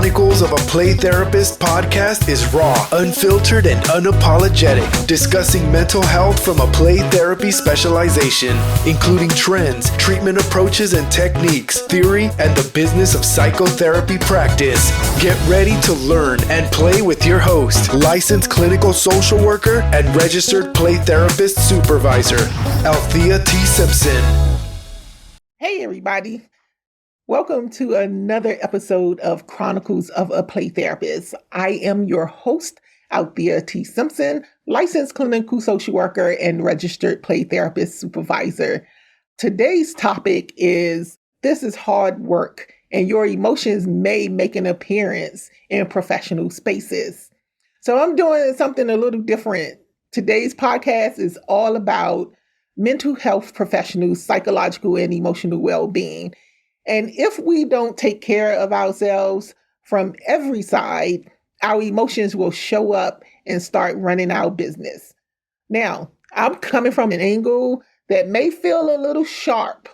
Chronicles of a Play Therapist podcast is raw, unfiltered, and unapologetic, discussing mental health from a play therapy specialization, including trends, treatment approaches and techniques, theory, and the business of psychotherapy practice. Get ready to learn and play with your host, licensed clinical social worker and registered play therapist supervisor, Althea T. Simpson. Hey everybody. Welcome to another episode of Chronicles of a Play Therapist. I am your host, Althea T. Simpson, licensed clinical social worker and registered play therapist supervisor. Today's topic is, this is hard work and your emotions may make an appearance in professional spaces. So I'm doing something a little different. Today's podcast is all about mental health professionals' psychological and emotional well-being. And if we don't take care of ourselves from every side, our emotions will show up and start running our business. Now, I'm coming from an angle that may feel a little sharp,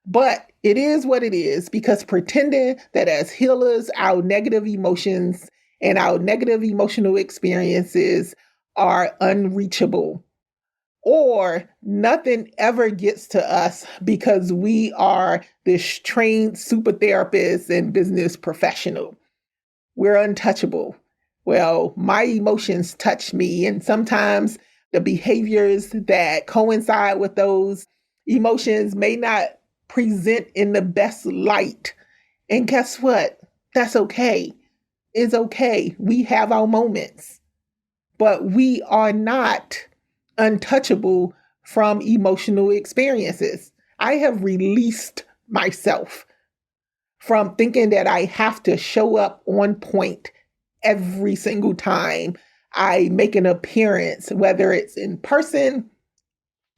but it is what it is, because pretending that as healers, our negative emotions and our negative emotional experiences are unreachable, or nothing ever gets to us because we are this trained super therapist and business professional. We're untouchable. Well, my emotions touch me, and sometimes the behaviors that coincide with those emotions may not present in the best light. And guess what? That's okay. It's okay. We have our moments, but we are not untouchable from emotional experiences. I have released myself from thinking that I have to show up on point every single time I make an appearance, whether it's in person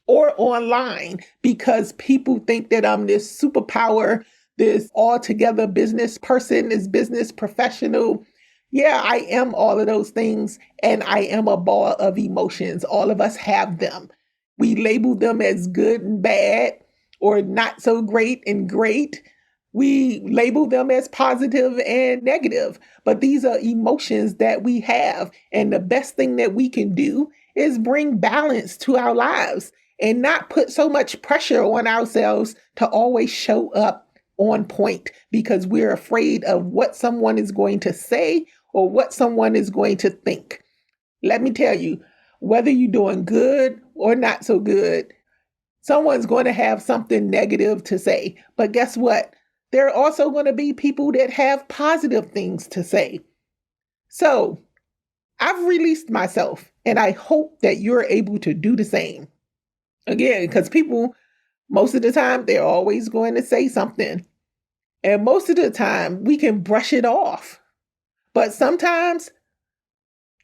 or online, because people think that I'm this superpower, this altogether business person, this business professional. Yeah, I am all of those things, and I am a ball of emotions. All of us have them. We label them as good and bad, or not so great and great. We label them as positive and negative, but these are emotions that we have. And the best thing that we can do is bring balance to our lives and not put so much pressure on ourselves to always show up on point because we're afraid of what someone is going to say or what someone is going to think. Let me tell you, whether you're doing good or not so good, someone's going to have something negative to say. But guess what? There are also going to be people that have positive things to say. So I've released myself, and I hope that you're able to do the same. Again, because people, most of the time, they're always going to say something. And most of the time, we can brush it off. But sometimes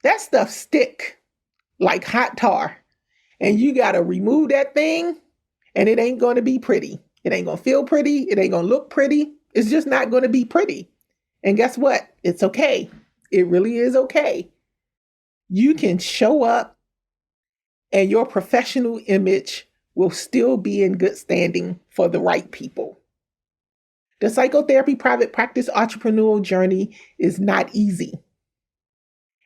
that stuff stick like hot tar, and you got to remove that thing, and it ain't going to be pretty. It ain't going to feel pretty. It ain't going to look pretty. It's just not going to be pretty. And guess what? It's okay. It really is okay. You can show up and your professional image will still be in good standing for the right people. The psychotherapy private practice entrepreneurial journey is not easy.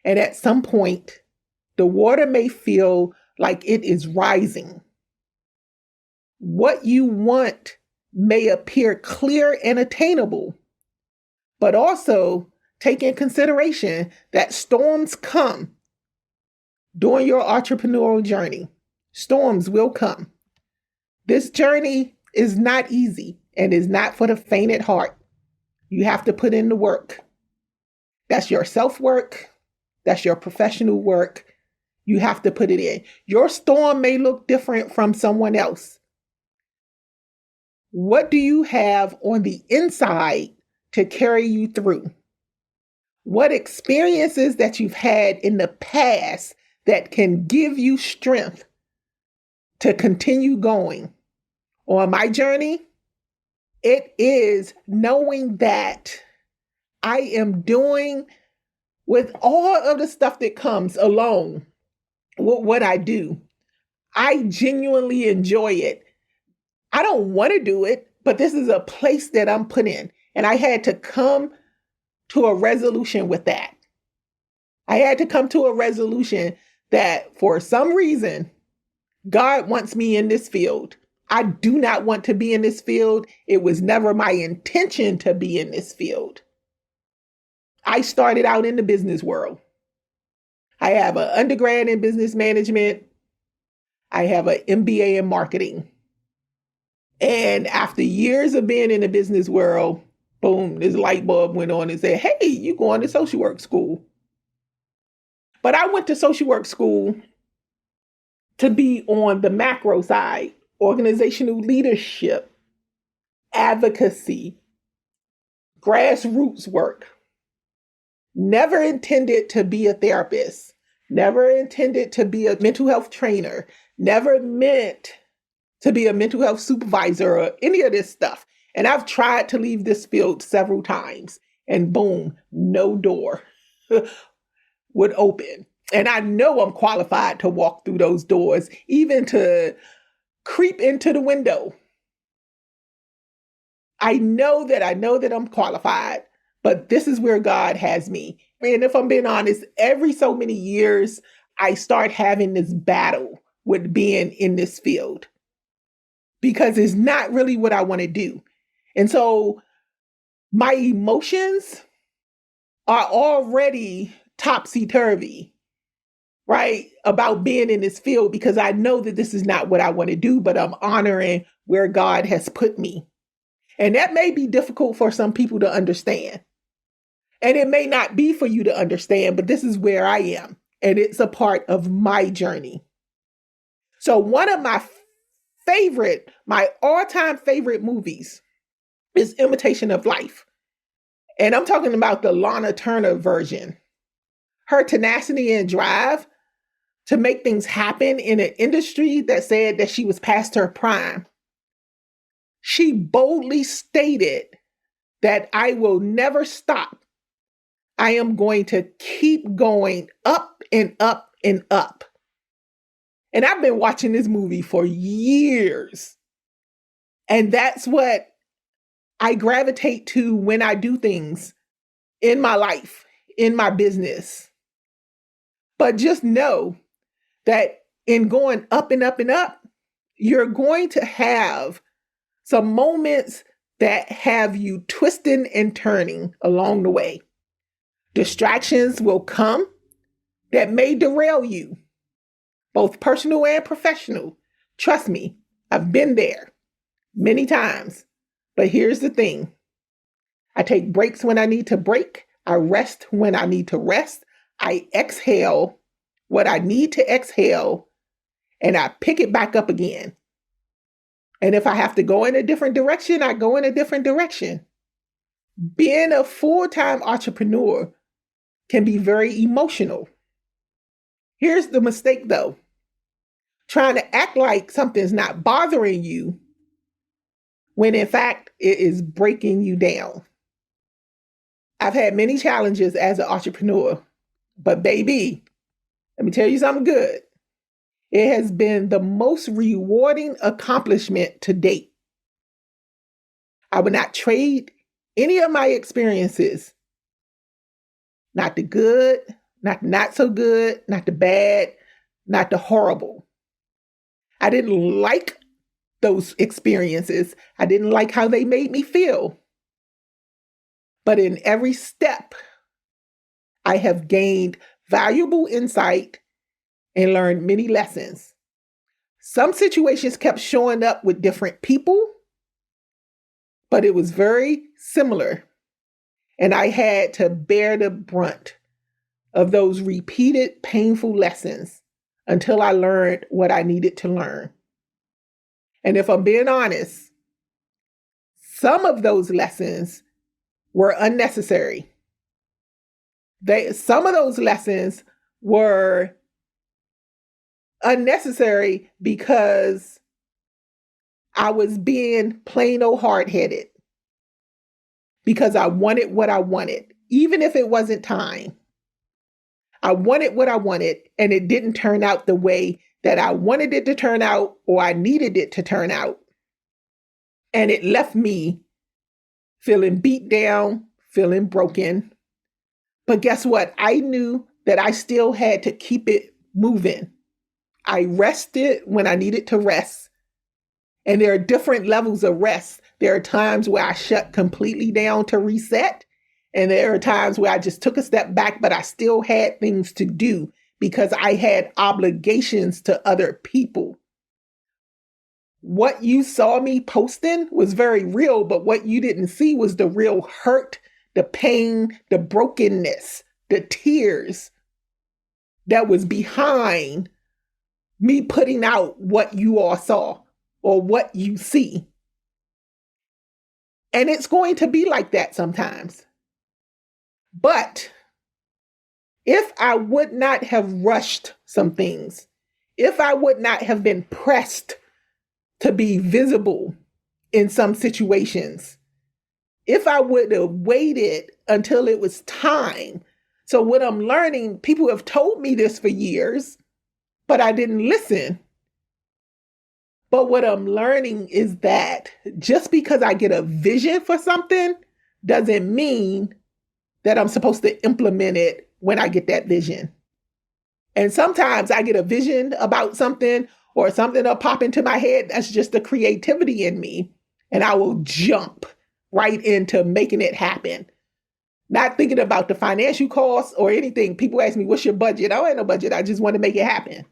And at some point, the water may feel like it is rising. What you want may appear clear and attainable, but also take in consideration that storms come during your entrepreneurial journey. Storms will come. This journey is not easy and is not for the faint at heart. You have to put in the work. That's your self-work. That's your professional work. You have to put it in. Your storm may look different from someone else. What do you have on the inside to carry you through? What experiences that you've had in the past that can give you strength to continue going? On my journey, it is knowing that I am doing with all of the stuff that comes along with what I do. I genuinely enjoy it. I don't want to do it, but this is a place that I'm put in. And I had to come to a resolution with that. I had to come to a resolution that for some reason, God wants me in this field. I do not want to be in this field. It was never my intention to be in this field. I started out in the business world. I have an undergrad in business management. I have an MBA in marketing. And after years of being in the business world, boom, this light bulb went on and said, hey, you going to social work school. But I went to social work school to be on the macro side, organizational leadership, advocacy, grassroots work. Never intended to be a therapist, never intended to be a mental health trainer, never meant to be a mental health supervisor or any of this stuff. And I've tried to leave this field several times and boom, no door would open. And I know I'm qualified to walk through those doors, even to creep into the window. I know that I'm qualified, but this is where God has me. And if I'm being honest, every so many years, I start having this battle with being in this field because it's not really what I want to do. And so my emotions are already topsy-turvy, right? About being in this field because I know that this is not what I want to do, but I'm honoring where God has put me. And that may be difficult for some people to understand. And it may not be for you to understand, but this is where I am. And it's a part of my journey. So one of my all-time favorite movies is Imitation of Life. And I'm talking about the Lana Turner version. Her tenacity and drive to make things happen in an industry that said that she was past her prime. She boldly stated that I will never stop. I am going to keep going up and up and up. And I've been watching this movie for years. And that's what I gravitate to when I do things in my life, in my business. But just know that in going up and up and up, you're going to have some moments that have you twisting and turning along the way. Distractions will come that may derail you, both personal and professional. Trust me, I've been there many times. But here's the thing. I take breaks when I need to break. I rest when I need to rest. I exhale what I need to exhale, and I pick it back up again. And if I have to go in a different direction, I go in a different direction. Being a full-time entrepreneur can be very emotional. Here's the mistake, though. Trying to act like something's not bothering you when in fact it is breaking you down. I've had many challenges as an entrepreneur, but baby, let me tell you something good. It has been the most rewarding accomplishment to date. I would not trade any of my experiences, not the good, not the not so good, not the bad, not the horrible. I didn't like those experiences. I didn't like how they made me feel. But in every step, I have gained valuable insight and learned many lessons. Some situations kept showing up with different people, but it was very similar. And I had to bear the brunt of those repeated painful lessons until I learned what I needed to learn. And if I'm being honest, some of those lessons were unnecessary. Some of those lessons were unnecessary because I was being plain old hard-headed. Because I wanted what I wanted, even if it wasn't time. I wanted what I wanted, and it didn't turn out the way that I wanted it to turn out or I needed it to turn out. And it left me feeling beat down, feeling broken, But guess what? I knew that I still had to keep it moving. I rested when I needed to rest. And there are different levels of rest. There are times where I shut completely down to reset. And there are times where I just took a step back, but I still had things to do because I had obligations to other people. What you saw me posting was very real, but what you didn't see was the real hurt, the pain, the brokenness, the tears that was behind me putting out what you all saw or what you see. And it's going to be like that sometimes. But if I would not have rushed some things, if I would not have been pressed to be visible in some situations, if I would have waited until it was time. So what I'm learning, people have told me this for years, but I didn't listen. But what I'm learning is that just because I get a vision for something doesn't mean that I'm supposed to implement it when I get that vision. And sometimes I get a vision about something or something will pop into my head. That's just the creativity in me. And I will jump right into making it happen. Not thinking about the financial costs or anything. People ask me, what's your budget? I don't have no budget. I just want to make it happen.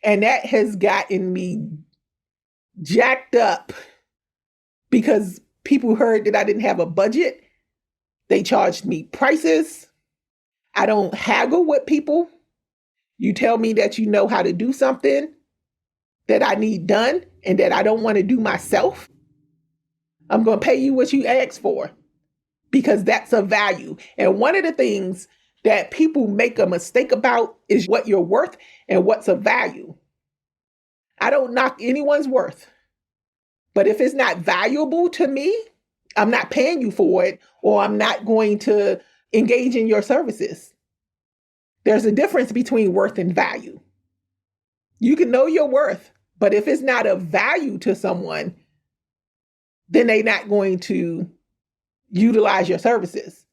And that has gotten me jacked up because people heard that I didn't have a budget. They charged me prices. I don't haggle with people. You tell me that you know how to do something that I need done and that I don't want to do myself. I'm going to pay you what you ask for because that's a value. And one of the things that people make a mistake about is what you're worth and what's of value. I don't knock anyone's worth, but if it's not valuable to me, I'm not paying you for it, or I'm not going to engage in your services. There's a difference between worth and value. You can know your worth, but if it's not of value to someone, then they're not going to utilize your services.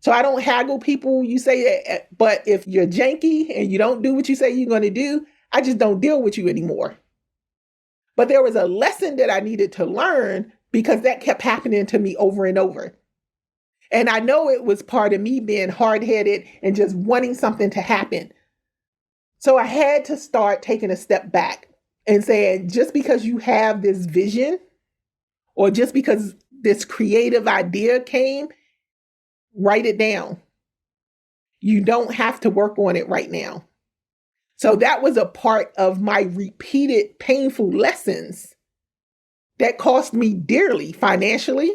So I don't haggle people. You say that, but if you're janky and you don't do what you say you're going to do, I just don't deal with you anymore. But there was a lesson that I needed to learn because that kept happening to me over and over. And I know it was part of me being hard-headed and just wanting something to happen. So I had to start taking a step back and saying, just because you have this vision or just because this creative idea came, write it down. You don't have to work on it right now. So that was a part of my repeated painful lessons that cost me dearly financially,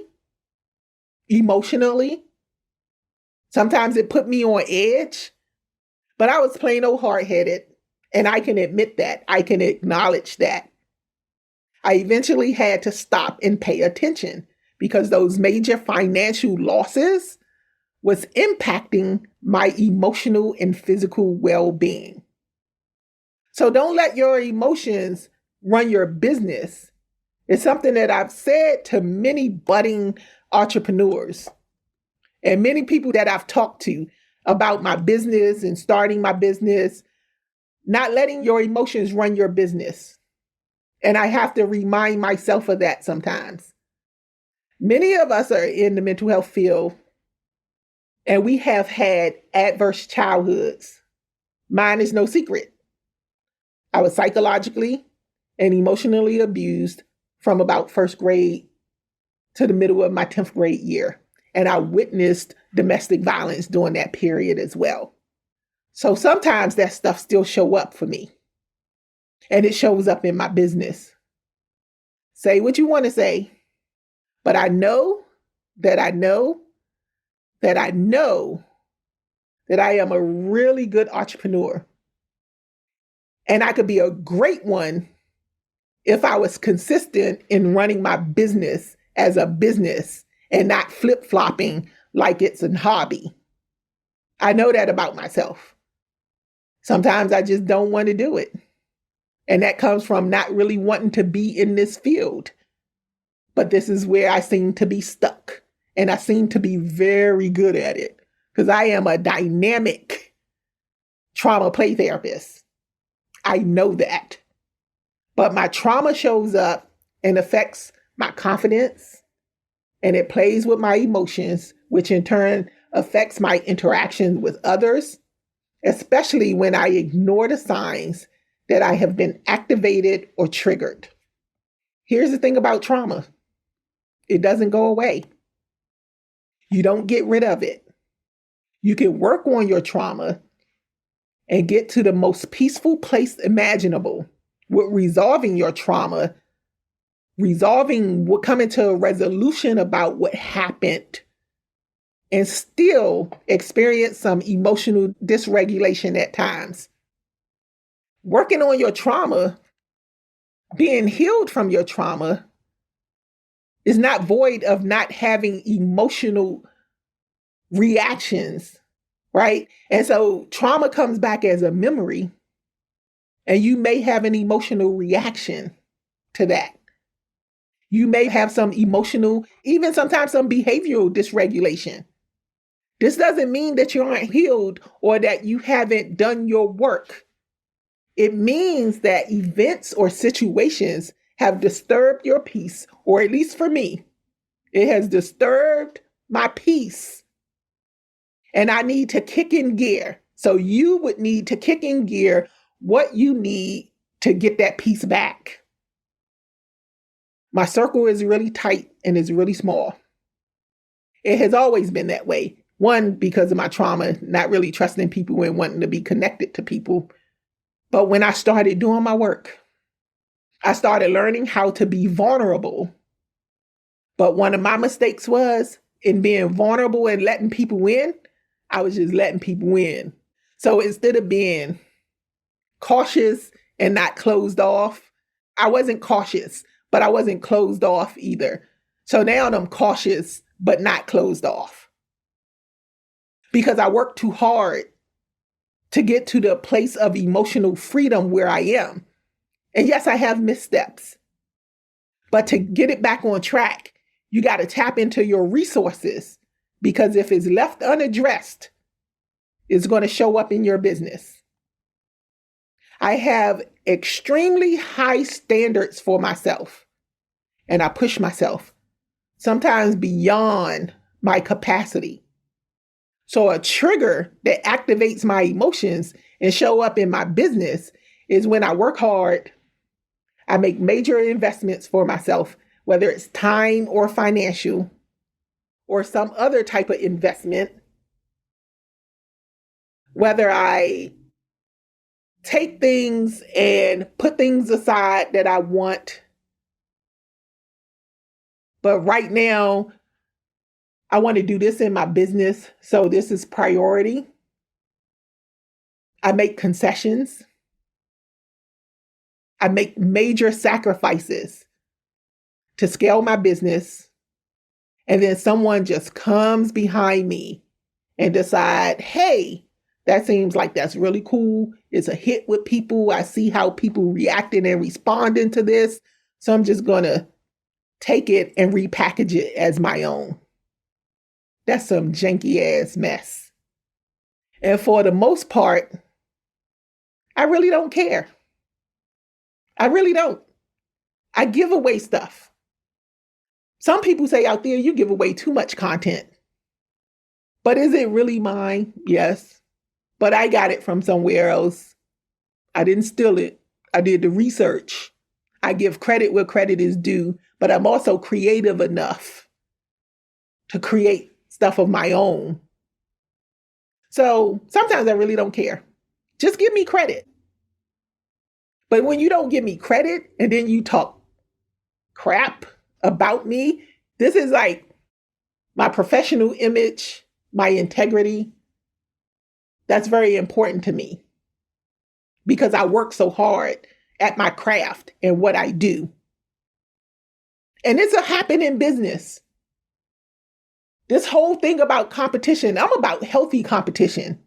emotionally. Sometimes it put me on edge, but I was plain old hard-headed, and I can admit that. I can acknowledge that. I eventually had to stop and pay attention because those major financial losses was impacting my emotional and physical well-being. So don't let your emotions run your business. It's something that I've said to many budding entrepreneurs and many people that I've talked to about my business and starting my business, not letting your emotions run your business. And I have to remind myself of that sometimes. Many of us are in the mental health field and we have had adverse childhoods. Mine is no secret. I was psychologically and emotionally abused from about first grade to the middle of my 10th grade year. And I witnessed domestic violence during that period as well. So sometimes that stuff still show up for me. And it shows up in my business. Say what you want to say, but I know that I am a really good entrepreneur. And I could be a great one if I was consistent in running my business as a business and not flip-flopping like it's a hobby. I know that about myself. Sometimes I just don't want to do it. And that comes from not really wanting to be in this field. But this is where I seem to be stuck. And I seem to be very good at it. because I am a dynamic trauma play therapist. I know that. But my trauma shows up and affects my confidence, and it plays with my emotions, which in turn affects my interaction with others, especially when I ignore the signs that I have been activated or triggered. Here's the thing about trauma. It doesn't go away. You don't get rid of it. You can work on your trauma and get to the most peaceful place imaginable with resolving your trauma, coming to a resolution about what happened, and still experience some emotional dysregulation at times. Working on your trauma, being healed from your trauma, is not void of not having emotional reactions, right? And so trauma comes back as a memory, and you may have an emotional reaction to that. You may have some emotional, even sometimes some behavioral dysregulation. This doesn't mean that you aren't healed or that you haven't done your work. It means that events or situations have disturbed your peace, or at least for me, it has disturbed my peace. And I need to kick in gear. So you would need to kick in gear what you need to get that peace back. My circle is really tight and is really small. It has always been that way. One, because of my trauma, not really trusting people and wanting to be connected to people. But when I started doing my work, I started learning how to be vulnerable. But one of my mistakes was in being vulnerable and letting people in, I was just letting people in. So instead of being cautious and not closed off, I wasn't cautious, but I wasn't closed off either. So now I'm cautious, but not closed off. Because I worked too hard to get to the place of emotional freedom where I am. And yes, I have missteps. But to get it back on track, you got to tap into your resources, because if it's left unaddressed, it's going to show up in your business. I have extremely high standards for myself, and I push myself, sometimes beyond my capacity. So a trigger that activates my emotions and show up in my business is when I work hard, I make major investments for myself, whether it's time or financial or some other type of investment, whether I take things and put things aside that I want. But right now, I want to do this in my business, so this is priority. I make concessions. I make major sacrifices to scale my business. And then someone just comes behind me and decide, hey, that seems like that's really cool. It's a hit with people. I see how people reacting and responding to this. So I'm just going to take it and repackage it as my own. That's some janky ass mess. And for the most part, I really don't care. I really don't. I give away stuff. Some people say out there, you give away too much content. But is it really mine? Yes. But I got it from somewhere else. I didn't steal it. I did the research. I give credit where credit is due, but I'm also creative enough to create stuff of my own. So sometimes I really don't care. Just give me credit. But when you don't give me credit and then you talk crap about me, this is like my professional image, my integrity. That's very important to me because I work so hard at my craft and what I do. And it's a happen in business. This whole thing about competition, I'm about healthy competition.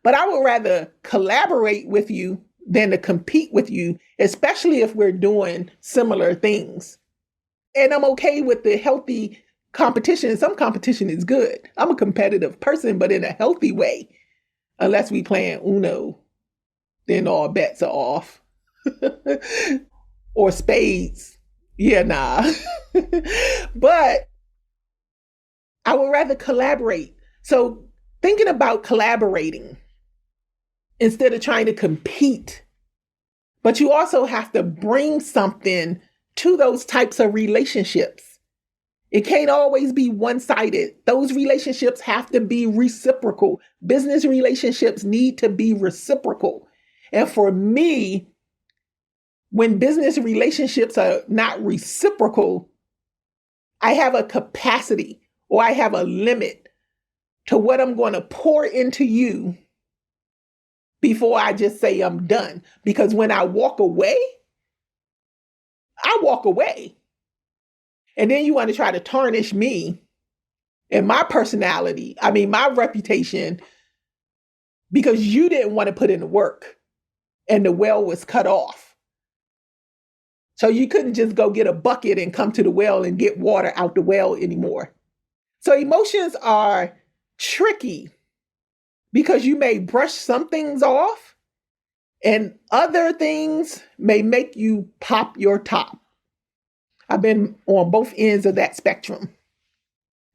But I would rather collaborate with you than to compete with you, especially if we're doing similar things. And I'm okay with the healthy competition, some competition is good. I'm a competitive person, but in a healthy way. Unless we playing Uno, then all bets are off. Or spades. Yeah, nah. But I would rather collaborate. So thinking about collaborating instead of trying to compete. But you also have to bring something to those types of relationships. It can't always be one-sided. Those relationships have to be reciprocal. Business relationships need to be reciprocal. And for me, when business relationships are not reciprocal, I have a capacity or I have a limit to what I'm going to pour into you before I just say I'm done. Because when I walk away, I walk away. And then you want to try to tarnish me and my personality, my reputation, because you didn't want to put in the work and the well was cut off. So you couldn't just go get a bucket and come to the well and get water out the well anymore. So emotions are tricky because you may brush some things off and other things may make you pop your top. I've been on both ends of that spectrum.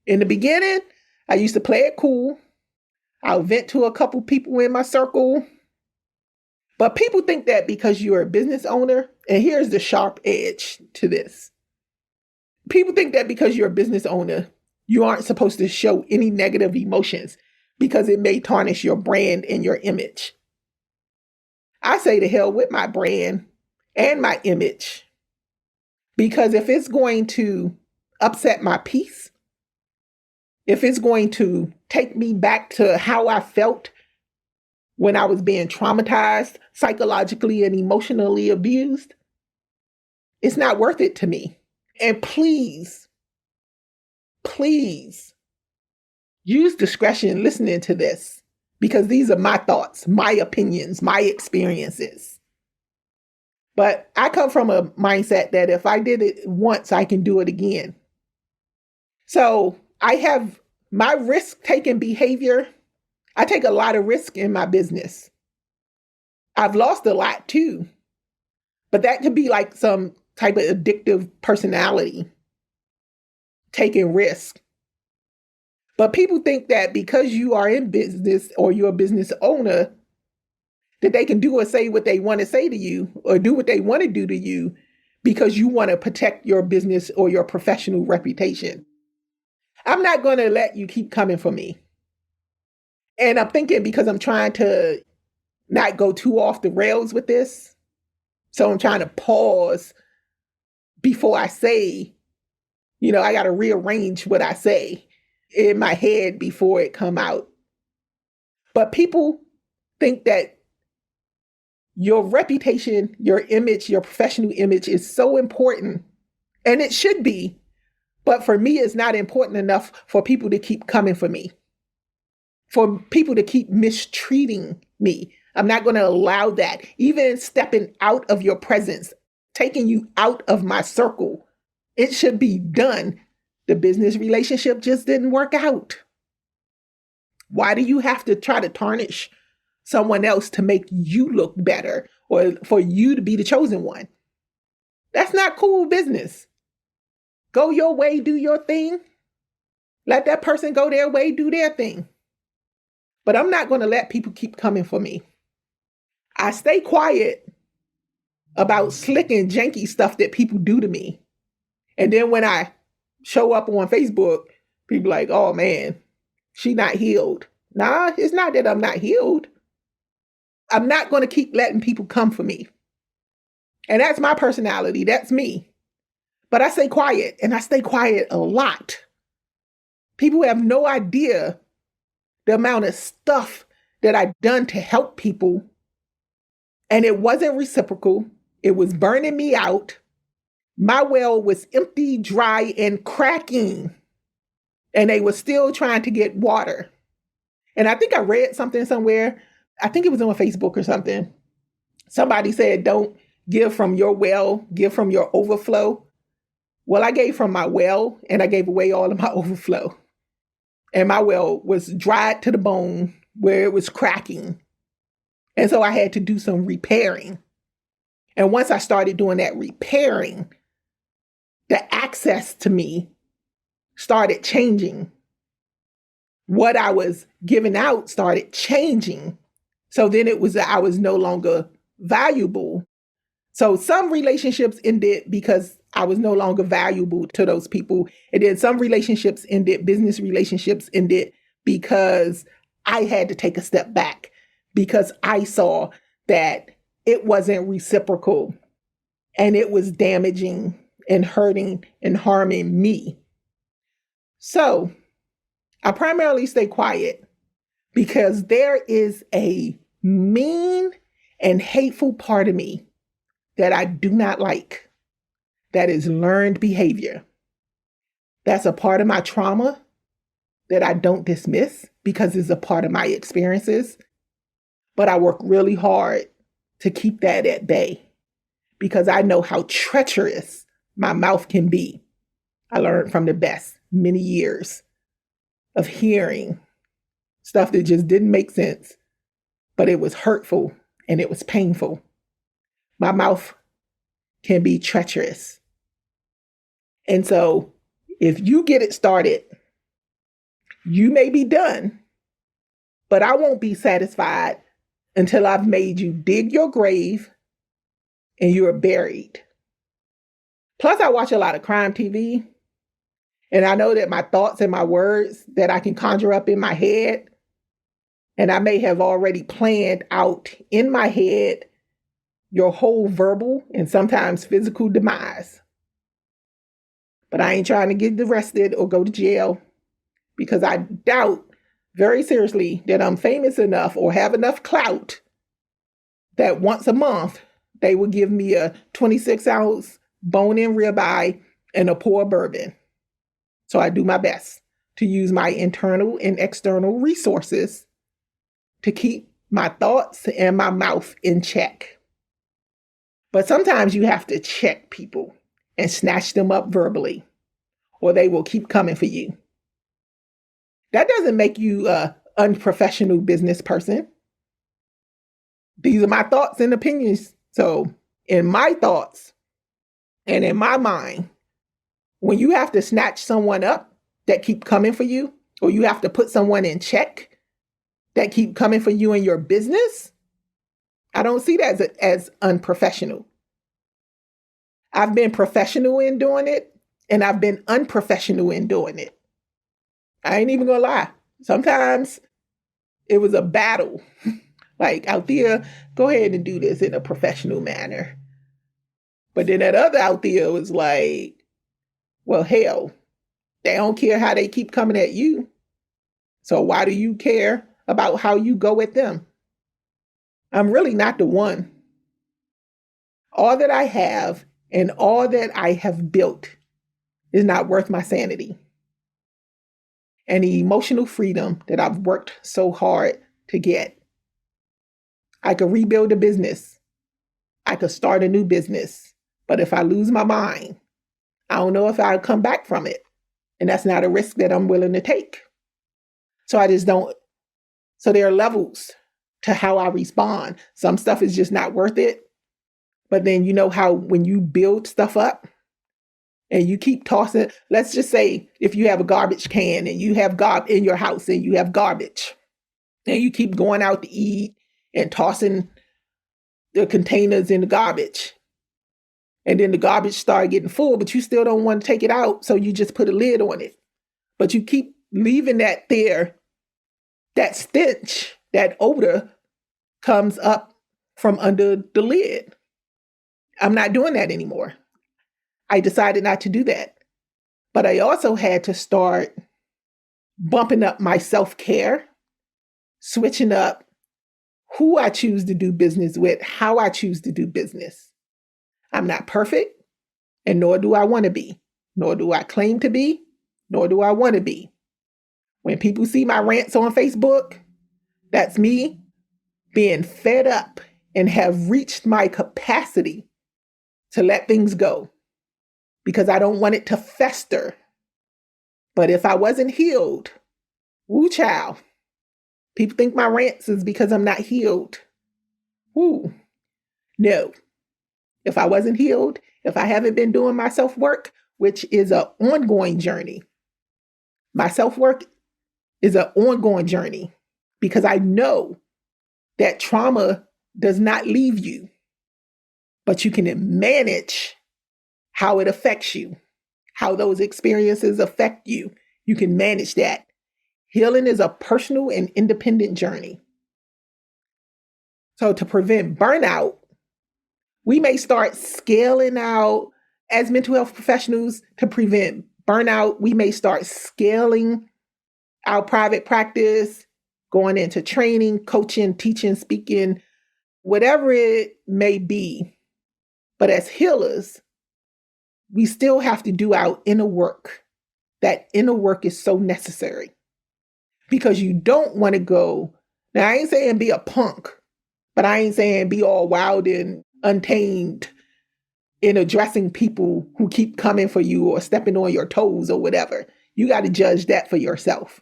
In the beginning, I used to play it cool. I'll vent to a couple people in my circle. But people think that because you're a business owner, and here's the sharp edge to this. People think that because you're a business owner, you aren't supposed to show any negative emotions because it may tarnish your brand and your image. I say to hell with my brand and my image. Because if it's going to upset my peace, if it's going to take me back to how I felt when I was being traumatized, psychologically and emotionally abused, it's not worth it to me. And please use discretion listening to this because these are my thoughts, my opinions, my experiences. But I come from a mindset that if I did it once, I can do it again. So I have my risk-taking behavior. I take a lot of risk in my business. I've lost a lot too. But that could be like some type of addictive personality, taking risk. But people think that because you are in business or you're a business owner, that they can do or say what they want to say to you or do what they want to do to you because you want to protect your business or your professional reputation. I'm not going to let you keep coming for me. And I'm thinking because I'm trying to not go too off the rails with this. So I'm trying to pause before I say, I got to rearrange what I say in my head before it come out. But people think that your reputation, your image, your professional image is so important, and it should be. But for me, it's not important enough for people to keep coming for me, for people to keep mistreating me. I'm not going to allow that. Even stepping out of your presence, taking you out of my circle, it should be done. The business relationship just didn't work out. Why do you have to try to tarnish someone else to make you look better or for you to be the chosen one? That's not cool business. Go your way, do your thing. Let that person go their way, do their thing. But I'm not going to let people keep coming for me. I stay quiet about slick and janky stuff that people do to me. And then when I show up on Facebook, people like, oh man, she not healed. Nah, it's not that I'm not healed. I'm not going to keep letting people come for me. And that's my personality. That's me. But I stay quiet, and I stay quiet a lot. People have no idea the amount of stuff that I've done to help people. And it wasn't reciprocal. It was burning me out. My well was empty, dry, and cracking. And they were still trying to get water. And I think I read something somewhere. I think it was on Facebook or something. Somebody said, don't give from your well, give from your overflow. Well, I gave from my well and I gave away all of my overflow. And my well was dried to the bone where it was cracking. And so I had to do some repairing. And once I started doing that repairing, the access to me started changing. What I was giving out started changing. So then it was that I was no longer valuable. So some relationships ended because I was no longer valuable to those people. And then some relationships ended, business relationships ended because I had to take a step back because I saw that it wasn't reciprocal and it was damaging and hurting and harming me. So I primarily stay quiet because there is a mean and hateful part of me that I do not like. That is learned behavior. That's a part of my trauma that I don't dismiss because it's a part of my experiences. But I work really hard to keep that at bay because I know how treacherous my mouth can be. I learned from the best many years of hearing stuff that just didn't make sense, but it was hurtful and it was painful. My mouth can be treacherous. And so if you get it started, you may be done, but I won't be satisfied until I've made you dig your grave and you're buried. Plus, I watch a lot of crime TV, and I know that my thoughts and my words that I can conjure up in my head, and I may have already planned out in my head your whole verbal and sometimes physical demise. But I ain't trying to get arrested or go to jail because I doubt very seriously that I'm famous enough or have enough clout that once a month they will give me a 26-ounce bone-in ribeye and a pour of bourbon. So I do my best to use my internal and external resources to keep my thoughts and my mouth in check. But sometimes you have to check people and snatch them up verbally, or they will keep coming for you. That doesn't make you an unprofessional business person. These are my thoughts and opinions. So in my thoughts and in my mind, when you have to snatch someone up that keep coming for you, or you have to put someone in check that keep coming for you in your business, I don't see that as unprofessional. I've been professional in doing it, and I've been unprofessional in doing it. I ain't even gonna lie. Sometimes it was a battle. Like, Althea, go ahead and do this in a professional manner. But then that other Althea was like, well, hell, they don't care how they keep coming at you. So why do you care about how you go at them? I'm really not the one. All that I have and all that I have built is not worth my sanity and the emotional freedom that I've worked so hard to get. I could rebuild a business. I could start a new business. But if I lose my mind, I don't know if I'll come back from it. And that's not a risk that I'm willing to take. So I just don't. So there are levels to how I respond. Some stuff is just not worth it. But then you know how when you build stuff up and you keep tossing, let's just say if you have a garbage can and you have in your house and you have garbage and you keep going out to eat and tossing the containers in the garbage. And then the garbage started getting full, but you still don't want to take it out. So you just put a lid on it. But you keep leaving that there. That stench, that odor comes up from under the lid. I'm not doing that anymore. I decided not to do that. But I also had to start bumping up my self-care, switching up who I choose to do business with, how I choose to do business. I'm not perfect, and nor do I want to be, nor do I claim to be, nor do I want to be. When people see my rants on Facebook, that's me being fed up and have reached my capacity to let things go. because I don't want it to fester. But if I wasn't healed, woo child, people think my rants is because I'm not healed. Woo. No. If I wasn't healed, if I haven't been doing my self-work, which is an ongoing journey, my self-work is an ongoing journey because I know that trauma does not leave you, but you can manage how it affects you, how those experiences affect you. You can manage that. Healing is a personal and independent journey. So to prevent burnout, we may start scaling out as mental health professionals. To prevent burnout, we may start scaling our private practice, going into training, coaching, teaching, speaking, whatever it may be. But as healers, we still have to do our inner work. That inner work is so necessary because you don't want to go. Now, I ain't saying be a punk, but I ain't saying be all wild and untamed in addressing people who keep coming for you or stepping on your toes or whatever. You got to judge that for yourself.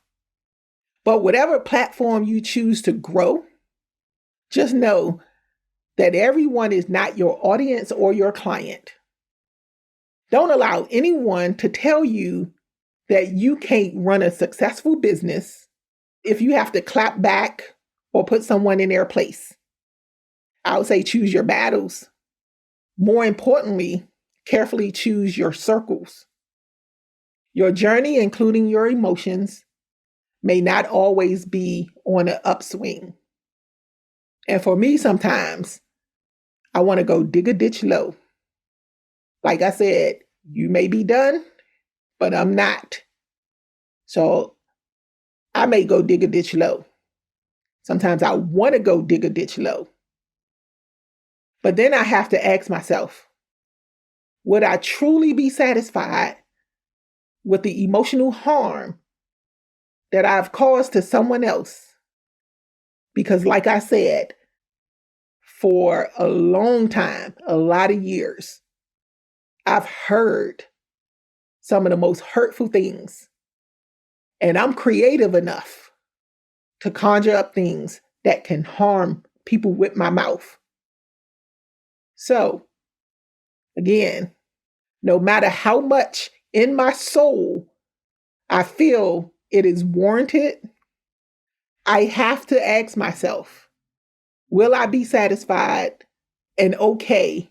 But whatever platform you choose to grow, just know that everyone is not your audience or your client. Don't allow anyone to tell you that you can't run a successful business if you have to clap back or put someone in their place. I would say choose your battles. More importantly, carefully choose your circles. Your journey, including your emotions, may not always be on an upswing. And for me, sometimes I want to go dig a ditch low. Like I said, you may be done, but I'm not. So I may go dig a ditch low. Sometimes I want to go dig a ditch low. But then I have to ask myself, would I truly be satisfied with the emotional harm that I've caused to someone else? Because like I said, for a long time, a lot of years, I've heard some of the most hurtful things. And I'm creative enough to conjure up things that can harm people with my mouth. So, again, no matter how much in my soul I feel it is warranted, I have to ask myself, will I be satisfied and okay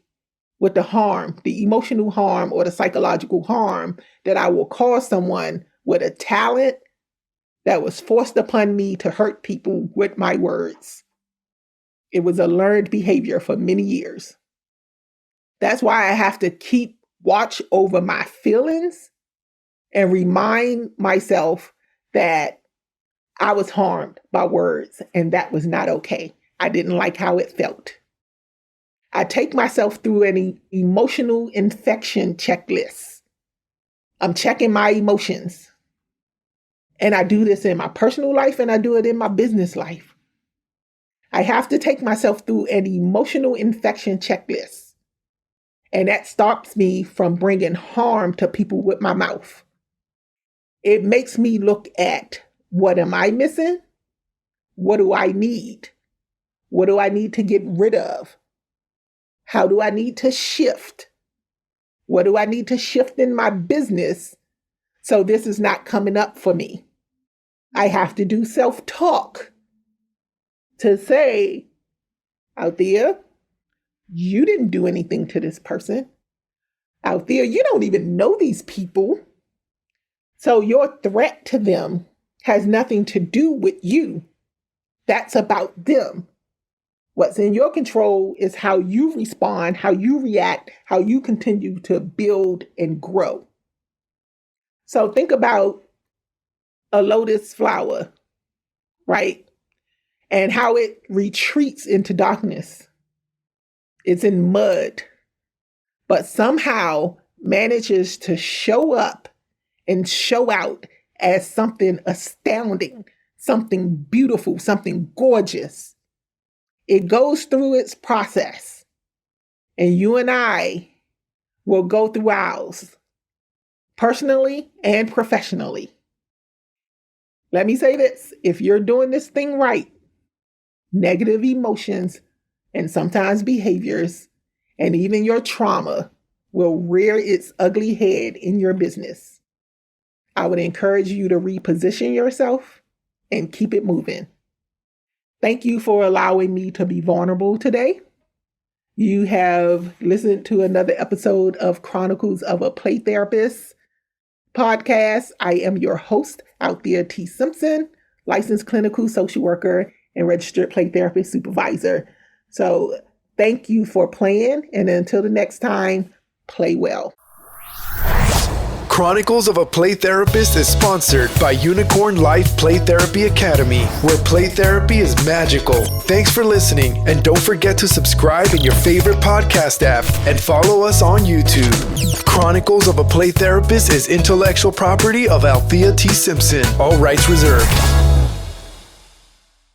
with the harm, the emotional harm or the psychological harm that I will cause someone with a talent that was forced upon me to hurt people with my words? It was a learned behavior for many years. That's why I have to keep watch over my feelings and remind myself that I was harmed by words and that was not okay. I didn't like how it felt. I take myself through an emotional infection checklist. I'm checking my emotions. And I do this in my personal life and I do it in my business life. I have to take myself through an emotional infection checklist. And that stops me from bringing harm to people with my mouth. It makes me look at, what am I missing? What do I need? What do I need to get rid of? How do I need to shift? What do I need to shift in my business so this is not coming up for me? I have to do self-talk to say, Althea, you didn't do anything to this person. Althea, you don't even know these people. So your threat to them has nothing to do with you. That's about them. What's in your control is how you respond, how you react, how you continue to build and grow. So think about a lotus flower, right? And how it retreats into darkness. It's in mud, but somehow manages to show up and show out as something astounding, something beautiful, something gorgeous. It goes through its process, and you and I will go through ours. personally and professionally. Let me say this, if you're doing this thing right, negative emotions and sometimes behaviors and even your trauma will rear its ugly head in your business. I would encourage you to reposition yourself and keep it moving. Thank you for allowing me to be vulnerable today. You have listened to another episode of Chronicles of a Play Therapist podcast. I am your host, Althea T. Simpson, licensed clinical social worker and registered play therapist supervisor. So thank you for playing, and until the next time, play well. Chronicles of a Play Therapist is sponsored by Unicorn Life Play Therapy Academy, where play therapy is magical. Thanks for listening, and don't forget to subscribe in your favorite podcast app and follow us on YouTube. Chronicles of a Play Therapist is intellectual property of Althea T. Simpson. All rights reserved.